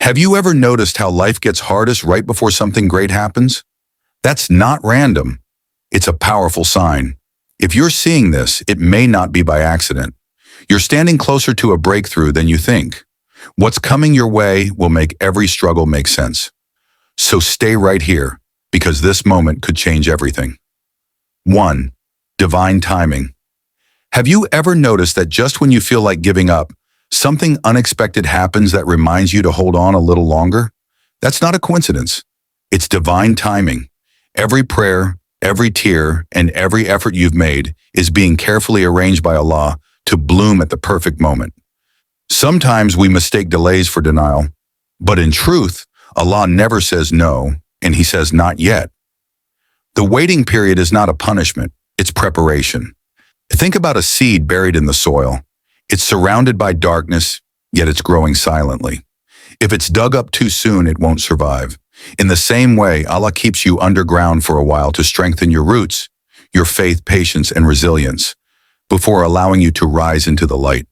Have you ever noticed how life gets hardest right before something great happens? That's not random. It's a powerful sign. If you're seeing this, it may not be by accident. You're standing closer to a breakthrough than you think. What's coming your way will make every struggle make sense. So stay right here, because this moment could change everything. 1. Divine timing. Have you ever noticed that just when you feel like giving up, something unexpected happens that reminds you to hold on a little longer? That's not a coincidence. It's divine timing. Every prayer, every tear, and every effort you've made is being carefully arranged by Allah to bloom at the perfect moment. Sometimes we mistake delays for denial, but in truth, Allah never says no, and He says not yet. The waiting period is not a punishment, it's preparation. Think about a seed buried in the soil. It's surrounded by darkness, yet it's growing silently. If it's dug up too soon, it won't survive. In the same way, Allah keeps you underground for a while to strengthen your roots, your faith, patience, and resilience, before allowing you to rise into the light.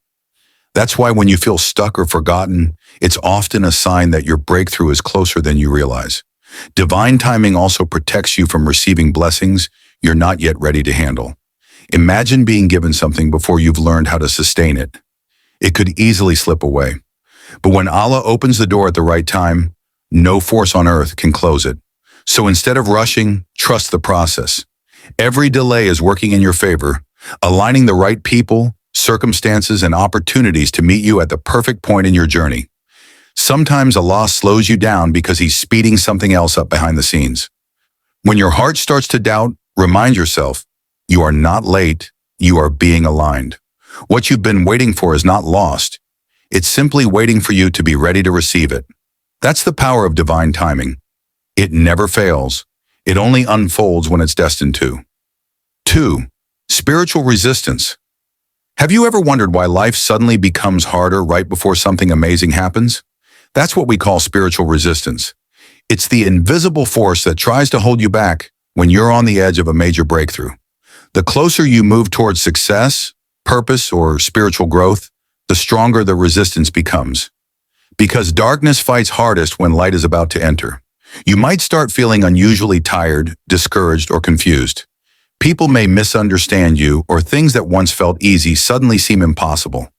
That's why when you feel stuck or forgotten, it's often a sign that your breakthrough is closer than you realize. Divine timing also protects you from receiving blessings you're not yet ready to handle. Imagine being given something before you've learned how to sustain it. It could easily slip away. But when Allah opens the door at the right time, no force on earth can close it. So instead of rushing, trust the process. Every delay is working in your favor, aligning the right people, circumstances, and opportunities to meet you at the perfect point in your journey. Sometimes Allah slows you down because He's speeding something else up behind the scenes. When your heart starts to doubt, remind yourself, you are not late, you are being aligned. What you've been waiting for is not lost. It's simply waiting for you to be ready to receive it. That's the power of divine timing. It never fails. It only unfolds when it's destined to. 2. Spiritual resistance. Have you ever wondered why life suddenly becomes harder right before something amazing happens? That's what we call spiritual resistance. It's the invisible force that tries to hold you back when you're on the edge of a major breakthrough. The closer you move towards success, purpose, or spiritual growth, the stronger the resistance becomes. Because darkness fights hardest when light is about to enter. You might start feeling unusually tired, discouraged, or confused. People may misunderstand you, or things that once felt easy suddenly seem impossible.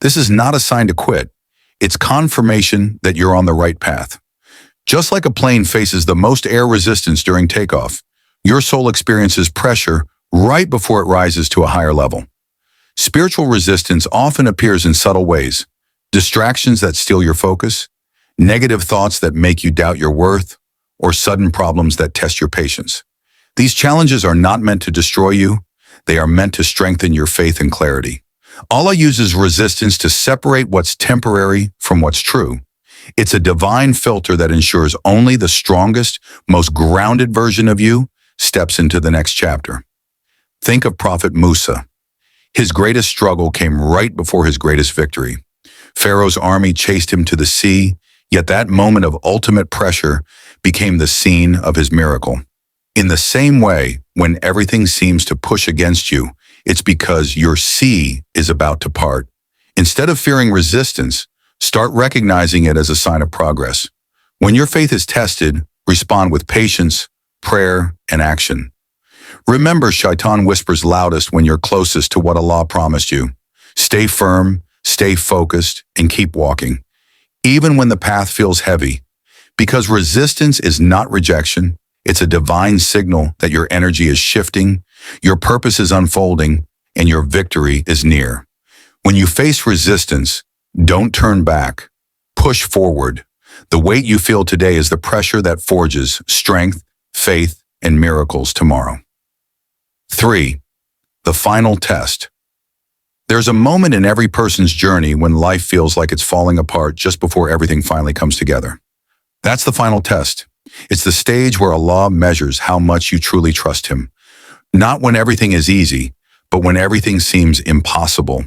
This is not a sign to quit. It's confirmation that you're on the right path. Just like a plane faces the most air resistance during takeoff, your soul experiences pressure right before it rises to a higher level. Spiritual resistance often appears in subtle ways: distractions that steal your focus, negative thoughts that make you doubt your worth, or sudden problems that test your patience. These challenges are not meant to destroy you. They are meant to strengthen your faith and clarity. Allah uses resistance to separate what's temporary from what's true. It's a divine filter that ensures only the strongest, most grounded version of you steps into the next chapter. Think of Prophet Musa. His greatest struggle came right before his greatest victory. Pharaoh's army chased him to the sea, yet that moment of ultimate pressure became the scene of his miracle. In the same way, when everything seems to push against you, it's because your sea is about to part. Instead of fearing resistance, start recognizing it as a sign of progress. When your faith is tested, respond with patience, prayer, and action. Remember, Shaitan whispers loudest when you're closest to what Allah promised you. Stay firm, stay focused, and keep walking, even when the path feels heavy. Because resistance is not rejection, it's a divine signal that your energy is shifting, your purpose is unfolding, and your victory is near. When you face resistance, don't turn back. Push forward. The weight you feel today is the pressure that forges strength, faith, and miracles tomorrow. 3. The final test. There's a moment in every person's journey when life feels like it's falling apart just before everything finally comes together. That's the final test. It's the stage where Allah measures how much you truly trust Him. Not when everything is easy, but when everything seems impossible.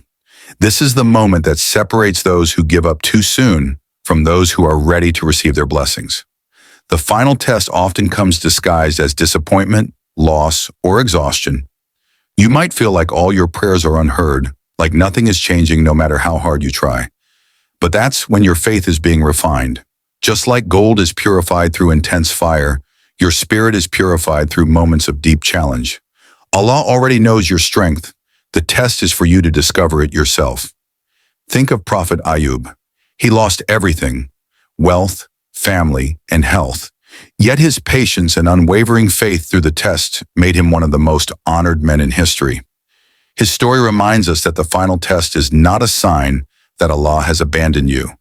This is the moment that separates those who give up too soon from those who are ready to receive their blessings. The final test often comes disguised as disappointment, loss, or exhaustion. You might feel like all your prayers are unheard, like nothing is changing no matter how hard you try. But that's when your faith is being refined. Just like gold is purified through intense fire, your spirit is purified through moments of deep challenge. Allah already knows your strength. The test is for you to discover it yourself. Think of Prophet Ayub. He lost everything, wealth, family, and health. Yet his patience and unwavering faith through the test made him one of the most honored men in history. His story reminds us that the final test is not a sign that Allah has abandoned you.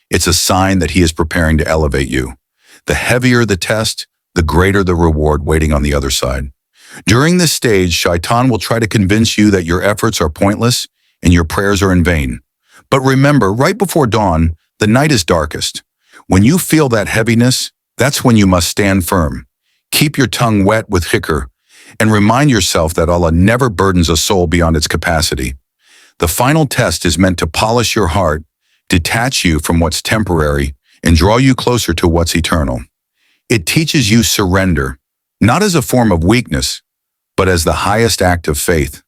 It's a sign that He is preparing to elevate you. The heavier the test, the greater the reward waiting on the other side. During this stage, Shaitan will try to convince you that your efforts are pointless and your prayers are in vain. But remember, right before dawn, the night is darkest. When you feel that heaviness, that's when you must stand firm. Keep your tongue wet with dhikr and remind yourself that Allah never burdens a soul beyond its capacity. The final test is meant to polish your heart, detach you from what's temporary, and draw you closer to what's eternal. It teaches you surrender, not as a form of weakness, but as the highest act of faith.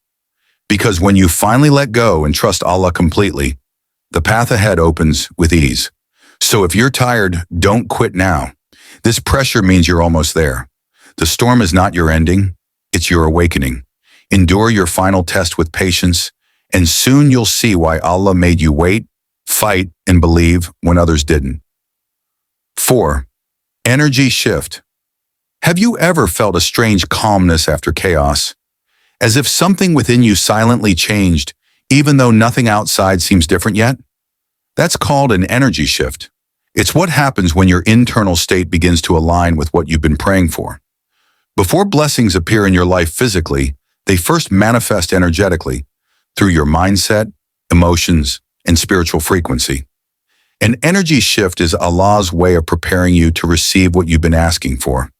Because when you finally let go and trust Allah completely, the path ahead opens with ease. So if you're tired, don't quit now. This pressure means you're almost there. The storm is not your ending, it's your awakening. Endure your final test with patience, and soon you'll see why Allah made you wait, fight, and believe when others didn't. 4. Energy shift. Have you ever felt a strange calmness after chaos? As if something within you silently changed, even though nothing outside seems different yet? That's called an energy shift. It's what happens when your internal state begins to align with what you've been praying for. Before blessings appear in your life physically, they first manifest energetically through your mindset, emotions, and spiritual frequency. An energy shift is Allah's way of preparing you to receive what you've been asking for.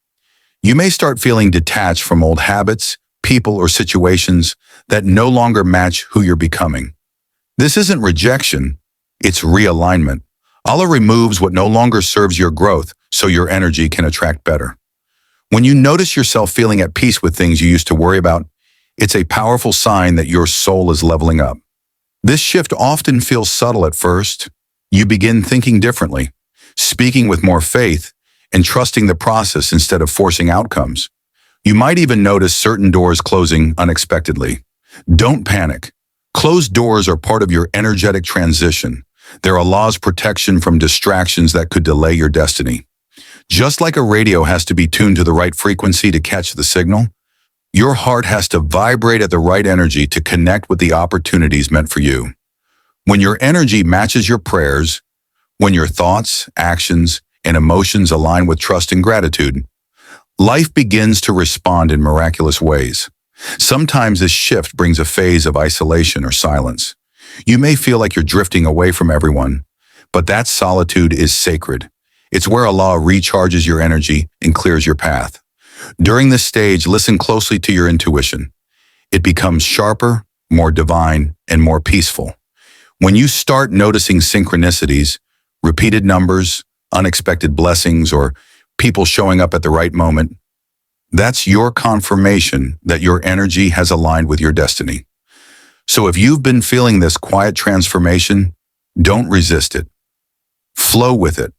You may start feeling detached from old habits, people, or situations that no longer match who you're becoming. This isn't rejection, it's realignment. Allah removes what no longer serves your growth so your energy can attract better. When you notice yourself feeling at peace with things you used to worry about, it's a powerful sign that your soul is leveling up. This shift often feels subtle at first. You begin thinking differently, speaking with more faith, and trusting the process instead of forcing outcomes. You might even notice certain doors closing unexpectedly. Don't panic. Closed doors are part of your energetic transition. They're Allah's protection from distractions that could delay your destiny. Just like a radio has to be tuned to the right frequency to catch the signal, your heart has to vibrate at the right energy to connect with the opportunities meant for you. When your energy matches your prayers, when your thoughts, actions, and emotions align with trust and gratitude, life begins to respond in miraculous ways. Sometimes this shift brings a phase of isolation or silence. You may feel like you're drifting away from everyone, but that solitude is sacred. It's where Allah recharges your energy and clears your path. During this stage, listen closely to your intuition. It becomes sharper, more divine, and more peaceful. When you start noticing synchronicities, repeated numbers, unexpected blessings, or people showing up at the right moment, that's your confirmation that your energy has aligned with your destiny. So if you've been feeling this quiet transformation, don't resist it. Flow with it.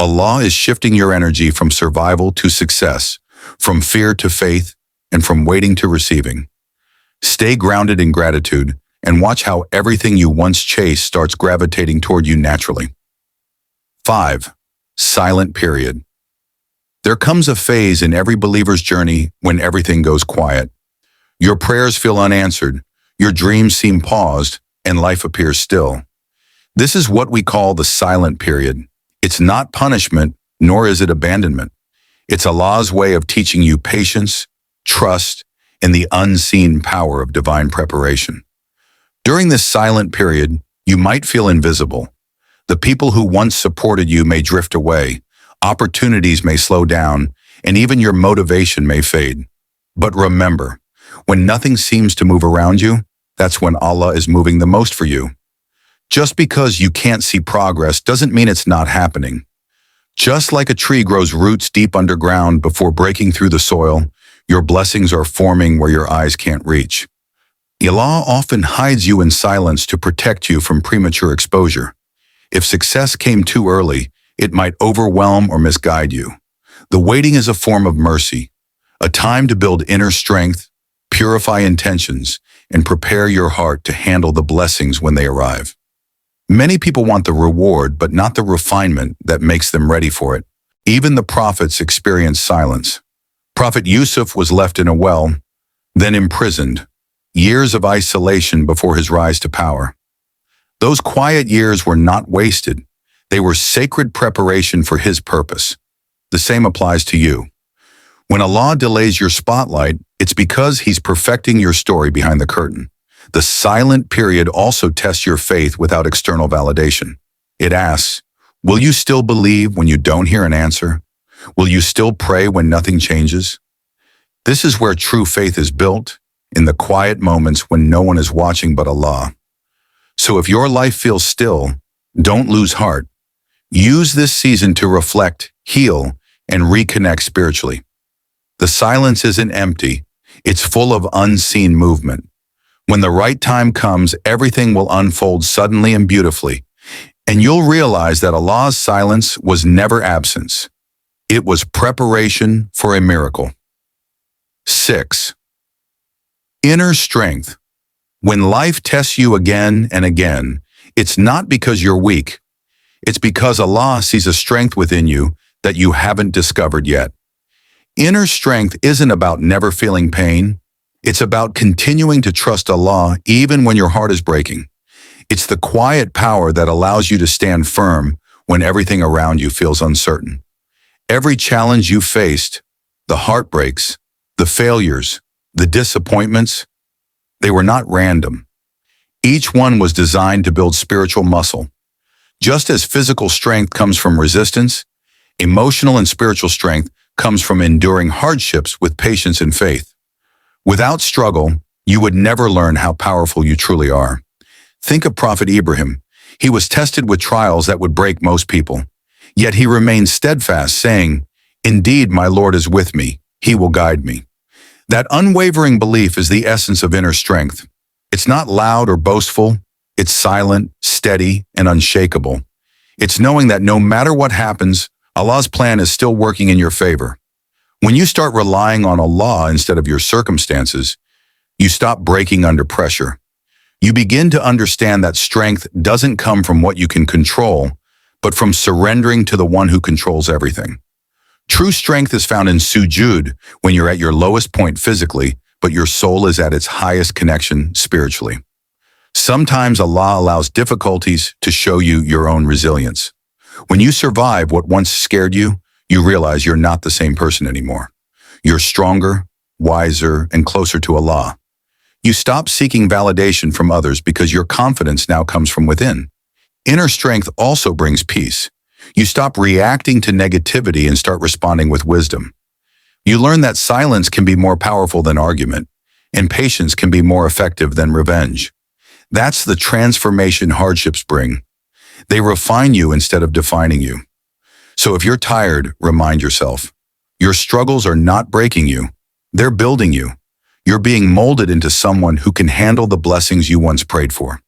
Allah is shifting your energy from survival to success, from fear to faith, and from waiting to receiving. Stay grounded in gratitude and watch how everything you once chased starts gravitating toward you naturally. 5. Silent period. There comes a phase in every believer's journey when everything goes quiet. Your prayers feel unanswered, your dreams seem paused, and life appears still. This is what we call the silent period. It's not punishment, nor is it abandonment. It's Allah's way of teaching you patience, trust, and the unseen power of divine preparation. During this silent period, you might feel invisible. The people who once supported you may drift away, opportunities may slow down, and even your motivation may fade. But remember, when nothing seems to move around you, that's when Allah is moving the most for you. Just because you can't see progress doesn't mean it's not happening. Just like a tree grows roots deep underground before breaking through the soil, your blessings are forming where your eyes can't reach. Allah often hides you in silence to protect you from premature exposure. If success came too early, It might overwhelm or misguide you. The waiting is a form of mercy, a time to build inner strength, purify intentions, and prepare your heart to handle the blessings when they arrive. Many people want the reward, but not the refinement that makes them ready for it. Even the prophets experienced silence. Prophet Yusuf was left in a well, then imprisoned, years of isolation before his rise to power. Those quiet years were not wasted. They were sacred preparation for his purpose. The same applies to you. When Allah delays your spotlight, it's because he's perfecting your story behind the curtain. The silent period also tests your faith without external validation. It asks, will you still believe when you don't hear an answer? Will you still pray when nothing changes? This is where true faith is built, in the quiet moments when no one is watching but Allah. So if your life feels still, don't lose heart. Use this season to reflect, heal, and reconnect spiritually. The silence isn't empty. It's full of unseen movement. When the right time comes, everything will unfold suddenly and beautifully, and you'll realize that Allah's silence was never absence. It was preparation for a miracle. 6. Inner strength. When life tests you again and again, it's not because you're weak. It's because Allah sees a strength within you that you haven't discovered yet. Inner strength isn't about never feeling pain. It's about continuing to trust Allah even when your heart is breaking. It's the quiet power that allows you to stand firm when everything around you feels uncertain. Every challenge you faced, the heartbreaks, the failures, the disappointments, they were not random. Each one was designed to build spiritual muscle. Just as physical strength comes from resistance, emotional and spiritual strength comes from enduring hardships with patience and faith. Without struggle, you would never learn how powerful you truly are. Think of Prophet Ibrahim. He was tested with trials that would break most people. Yet he remained steadfast, saying, "Indeed, my Lord is with me. He will guide me." That unwavering belief is the essence of inner strength. It's not loud or boastful. It's silent, steady, and unshakable. It's knowing that no matter what happens, Allah's plan is still working in your favor. When you start relying on Allah instead of your circumstances, you stop breaking under pressure. You begin to understand that strength doesn't come from what you can control, but from surrendering to the one who controls everything. True strength is found in sujud, when you're at your lowest point physically, but your soul is at its highest connection spiritually. Sometimes Allah allows difficulties to show you your own resilience. When you survive what once scared you, you realize you're not the same person anymore. You're stronger, wiser, and closer to Allah. You stop seeking validation from others because your confidence now comes from within. Inner strength also brings peace. You stop reacting to negativity and start responding with wisdom. You learn that silence can be more powerful than argument, and patience can be more effective than revenge. That's the transformation hardships bring. They refine you instead of defining you. So if you're tired, remind yourself, your struggles are not breaking you. They're building you. You're being molded into someone who can handle the blessings you once prayed for.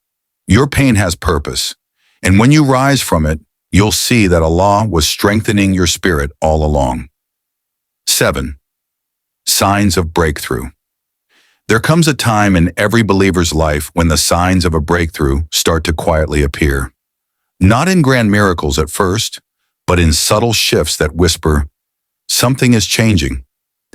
Your pain has purpose, and when you rise from it, you'll see that Allah was strengthening your spirit all along. 7. Signs of breakthrough. There comes a time in every believer's life when the signs of a breakthrough start to quietly appear. Not in grand miracles at first, but in subtle shifts that whisper, something is changing.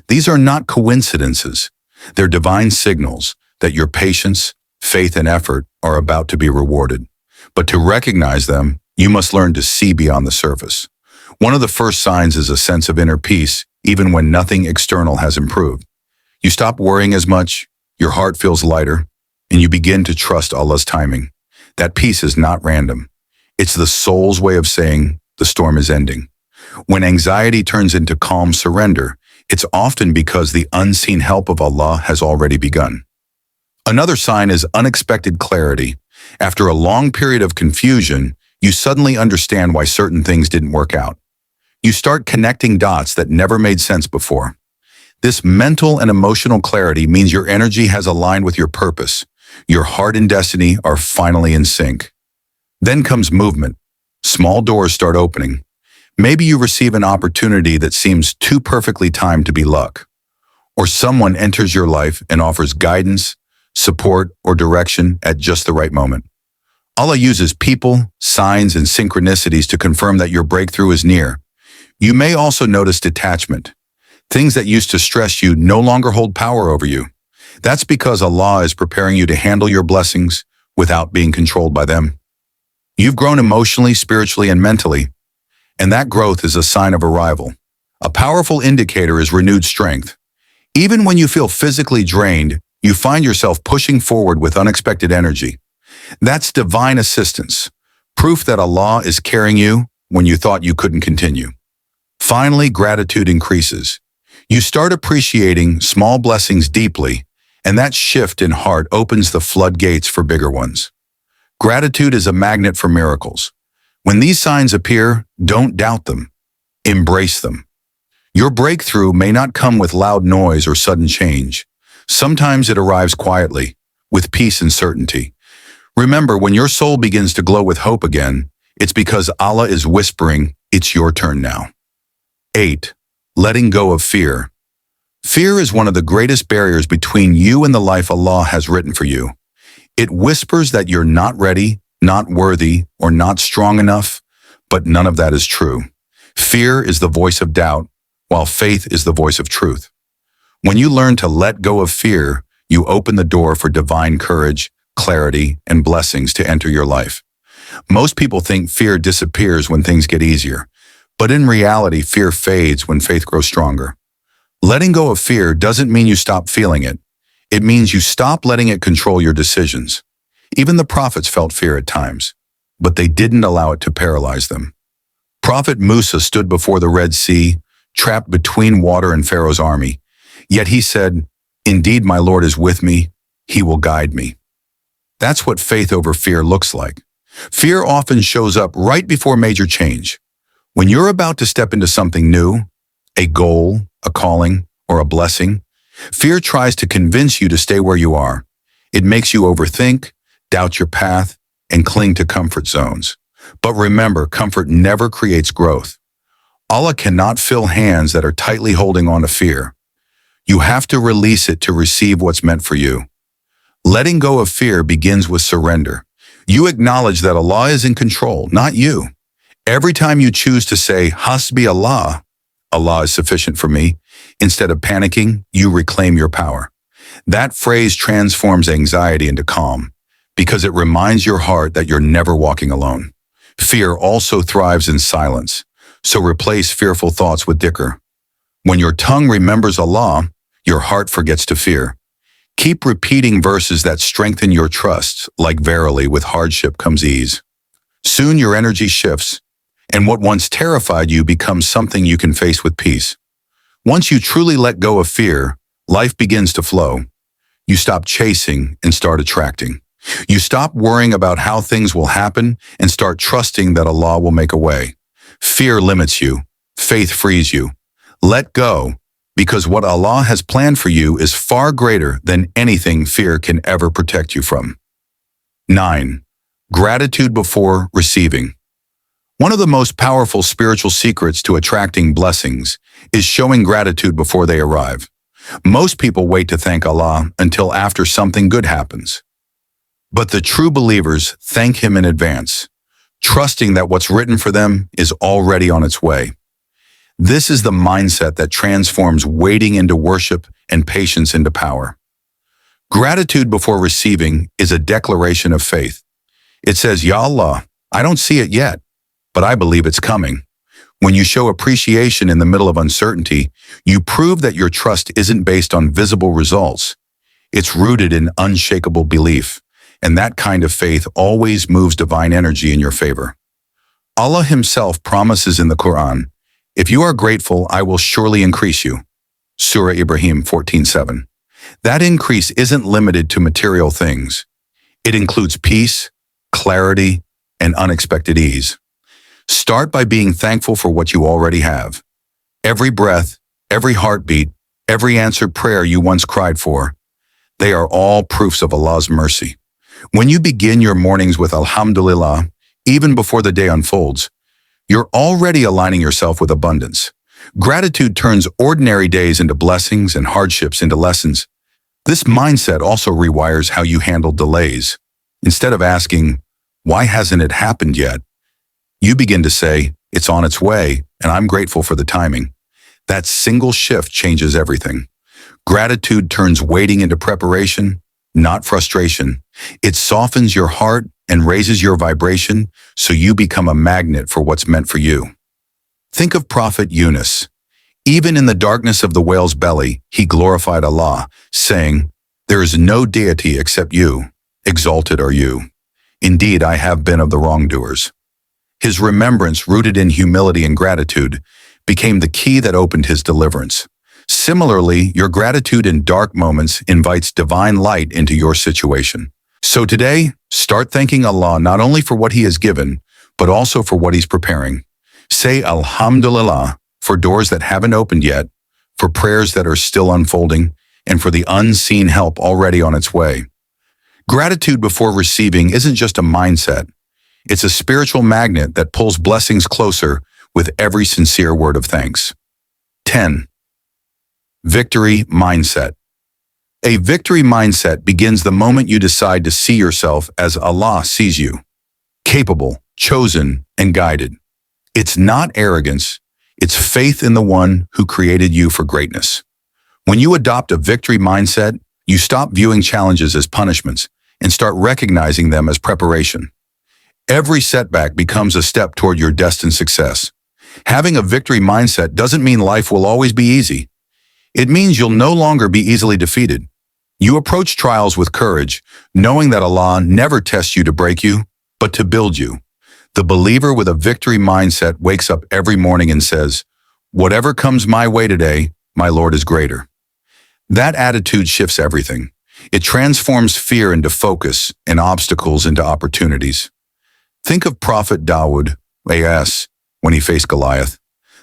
These are not coincidences. They're divine signals that your patience, faith, and effort are about to be rewarded. But to recognize them, you must learn to see beyond the surface. One of the first signs is a sense of inner peace, even when nothing external has improved. You stop worrying as much, your heart feels lighter, and you begin to trust Allah's timing. That peace is not random. It's the soul's way of saying, the storm is ending. When anxiety turns into calm surrender, it's often because the unseen help of Allah has already begun. Another sign is unexpected clarity. After a long period of confusion, you suddenly understand why certain things didn't work out. You start connecting dots that never made sense before. This mental and emotional clarity means your energy has aligned with your purpose. Your heart and destiny are finally in sync. Then comes movement. Small doors start opening. Maybe you receive an opportunity that seems too perfectly timed to be luck. Or someone enters your life and offers guidance, support, or direction at just the right moment. Allah uses people, signs, and synchronicities to confirm that your breakthrough is near. You may also notice detachment. Things that used to stress you no longer hold power over you. That's because Allah is preparing you to handle your blessings without being controlled by them. You've grown emotionally, spiritually, and mentally, and that growth is a sign of arrival. A powerful indicator is renewed strength. Even when you feel physically drained, you find yourself pushing forward with unexpected energy. That's divine assistance, proof that Allah is carrying you when you thought you couldn't continue. Finally, gratitude increases. You start appreciating small blessings deeply, and that shift in heart opens the floodgates for bigger ones. Gratitude is a magnet for miracles. When these signs appear, don't doubt them. Embrace them. Your breakthrough may not come with loud noise or sudden change. Sometimes it arrives quietly, with peace and certainty. Remember, when your soul begins to glow with hope again, it's because Allah is whispering, it's your turn now. 8. Letting go of fear. Fear is one of the greatest barriers between you and the life Allah has written for you. It whispers that you're not ready, not worthy, or not strong enough, but none of that is true. Fear is the voice of doubt, while faith is the voice of truth. When you learn to let go of fear, you open the door for divine courage, clarity, and blessings to enter your life. Most people think fear disappears when things get easier, but in reality, fear fades when faith grows stronger. Letting go of fear doesn't mean you stop feeling it. It means you stop letting it control your decisions. Even the prophets felt fear at times, but they didn't allow it to paralyze them. Prophet Musa stood before the Red Sea, trapped between water and Pharaoh's army. Yet he said, "Indeed, my Lord is with me. He will guide me." That's what faith over fear looks like. Fear often shows up right before major change. When you're about to step into something new, a goal, a calling, or a blessing, fear tries to convince you to stay where you are. It makes you overthink, doubt your path, and cling to comfort zones. But remember, comfort never creates growth. Allah cannot fill hands that are tightly holding on to fear. You have to release it to receive what's meant for you. Letting go of fear begins with surrender. You acknowledge that Allah is in control, not you. Every time you choose to say, "Hasbi Allah," Allah is sufficient for me, instead of panicking, you reclaim your power. That phrase transforms anxiety into calm, because it reminds your heart that you're never walking alone. Fear also thrives in silence, so replace fearful thoughts with dhikr. When your tongue remembers Allah, your heart forgets to fear. Keep repeating verses that strengthen your trust, like "Verily, with hardship comes ease." Soon your energy shifts, and what once terrified you becomes something you can face with peace. Once you truly let go of fear, life begins to flow. You stop chasing and start attracting. You stop worrying about how things will happen and start trusting that Allah will make a way. Fear limits you. Faith frees you. Let go, because what Allah has planned for you is far greater than anything fear can ever protect you from. 9. Gratitude before receiving. One of the most powerful spiritual secrets to attracting blessings is showing gratitude before they arrive. Most people wait to thank Allah until after something good happens. But the true believers thank Him in advance, trusting that what's written for them is already on its way. This is the mindset that transforms waiting into worship and patience into power. Gratitude before receiving is a declaration of faith. It says, "Ya Allah, I don't see it yet, but I believe it's coming." When you show appreciation in the middle of uncertainty, you prove that your trust isn't based on visible results. It's rooted in unshakable belief, and that kind of faith always moves divine energy in your favor. Allah Himself promises in the Quran, "If you are grateful, I will surely increase you." Surah Ibrahim 14:7. That increase isn't limited to material things. It includes peace, clarity, and unexpected ease. Start by being thankful for what you already have. Every breath, every heartbeat, every answered prayer you once cried for, they are all proofs of Allah's mercy. When you begin your mornings with Alhamdulillah, even before the day unfolds, You're already aligning yourself with abundance. Gratitude turns ordinary days into blessings and hardships into lessons. This mindset also rewires how you handle delays. Instead of asking, "Why hasn't it happened yet?" you begin to say, "It's on its way, and I'm grateful for the timing." That single shift changes everything. Gratitude turns waiting into preparation, not frustration. It softens your heart and raises your vibration so you become a magnet for what's meant for you. Think of Prophet Yunus. Even in the darkness of the whale's belly, he glorified Allah, saying, "There is no deity except you. Exalted are you. Indeed, I have been of the wrongdoers." His remembrance, rooted in humility and gratitude, became the key that opened his deliverance. Similarly, your gratitude in dark moments invites divine light into your situation. So today, start thanking Allah not only for what He has given, but also for what He's preparing. Say Alhamdulillah for doors that haven't opened yet, for prayers that are still unfolding, and for the unseen help already on its way. Gratitude before receiving isn't just a mindset. It's a spiritual magnet that pulls blessings closer with every sincere word of thanks. 10. Victory mindset. A victory mindset begins the moment you decide to see yourself as Allah sees you, capable, chosen, and guided. It's not arrogance, it's faith in the one who created you for greatness. When you adopt a victory mindset, you stop viewing challenges as punishments and start recognizing them as preparation. Every setback becomes a step toward your destined success. Having a victory mindset doesn't mean life will always be easy. It means you'll no longer be easily defeated. You approach trials with courage, knowing that Allah never tests you to break you, but to build you. The believer with a victory mindset wakes up every morning and says, "Whatever comes my way today, my Lord is greater." That attitude shifts everything. It transforms fear into focus and obstacles into opportunities. Think of Prophet Dawood, A.S., when he faced Goliath.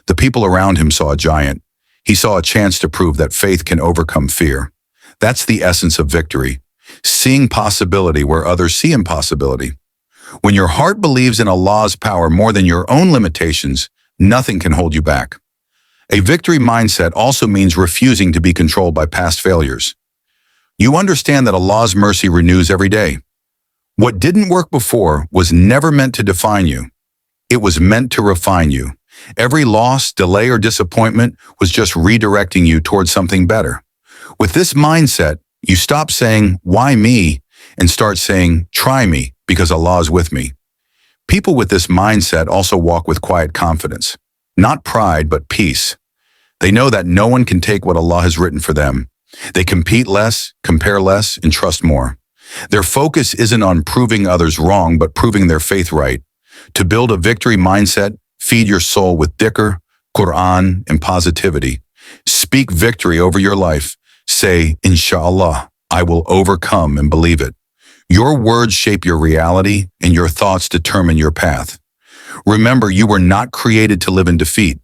The people around him saw a giant. He saw a chance to prove that faith can overcome fear. That's the essence of victory, seeing possibility where others see impossibility. When your heart believes in Allah's power more than your own limitations, nothing can hold you back. A victory mindset also means refusing to be controlled by past failures. You understand that Allah's mercy renews every day. What didn't work before was never meant to define you. It was meant to refine you. Every loss, delay, or disappointment was just redirecting you towards something better. With this mindset, you stop saying, "Why me?" and start saying, "Try me, because Allah is with me." People with this mindset also walk with quiet confidence. Not pride, but peace. They know that no one can take what Allah has written for them. They compete less, compare less, and trust more. Their focus isn't on proving others wrong, but proving their faith right. To build a victory mindset, feed your soul with dhikr, Quran, and positivity. Speak victory over your life. Say, "Inshallah, I will overcome," and believe it. Your words shape your reality, and your thoughts determine your path. Remember, you were not created to live in defeat.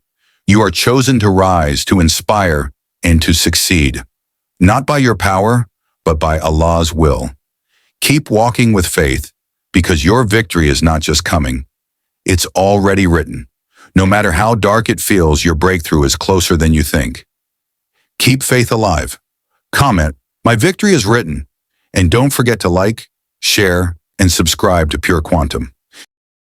You are chosen to rise, to inspire, and to succeed. Not by your power, but by Allah's will. Keep walking with faith, because your victory is not just coming. It's already written. No matter how dark it feels, your breakthrough is closer than you think. Keep faith alive. Comment, "My victory is written." And don't forget to like, share, and subscribe to Pure Quantum.